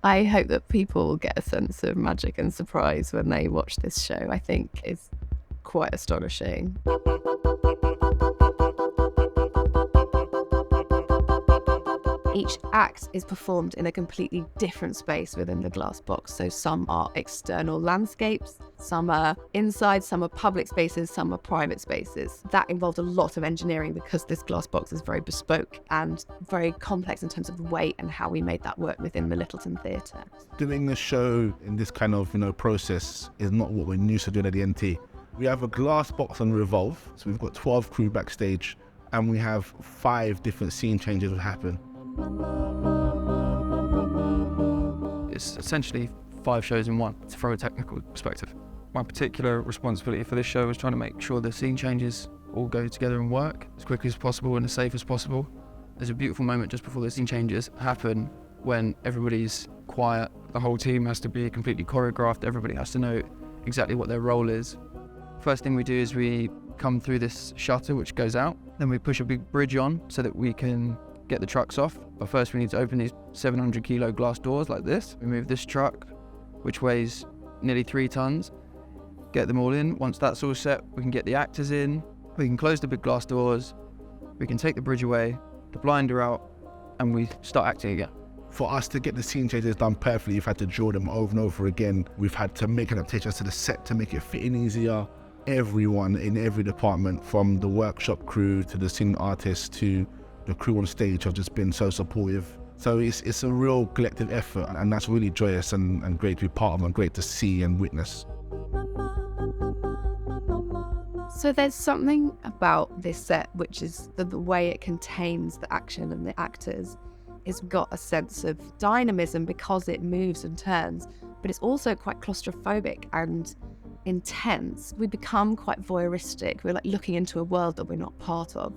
I hope that people get a sense of magic and surprise when they watch this show. I think it's quite astonishing. Each act is performed in a completely different space within the glass box. So some are external landscapes, some are inside, some are public spaces, some are private spaces. That involved a lot of engineering because this glass box is very bespoke and very complex in terms of the weight and how we made that work within the Littleton Theatre. Doing a show in this kind of, process is not what we're used to doing at the NT. We have a glass box on revolve, so we've got 12 crew backstage, and we have 5 different scene changes that happen. It's essentially 5 shows in one, from a technical perspective. My particular responsibility for this show was trying to make sure the scene changes all go together and work as quickly as possible and as safe as possible. There's a beautiful moment just before the scene changes happen when everybody's quiet. The whole team has to be completely choreographed. Everybody has to know exactly what their role is. First thing we do is we come through this shutter which goes out. Then we push a big bridge on so that we can get the trucks off. But first we need to open these 700 kilo glass doors like this. We move this truck, which weighs nearly 3 tons, get them all in. Once that's all set, we can get the actors in, we can close the big glass doors, we can take the bridge away, the blinder out, and we start acting again. For us to get the scene changes done perfectly, we've had to draw them over and over again. We've had to make adaptations to the set to make it fit in easier. Everyone in every department, from the workshop crew to the singing artists to the crew on stage, have just been so supportive. So it's a real collective effort, and that's really joyous and great to be part of and great to see and witness. So there's something about this set which is the way it contains the action and the actors. It's got a sense of dynamism because it moves and turns, but it's also quite claustrophobic and intense. We become quite voyeuristic. We're like looking into a world that we're not part of.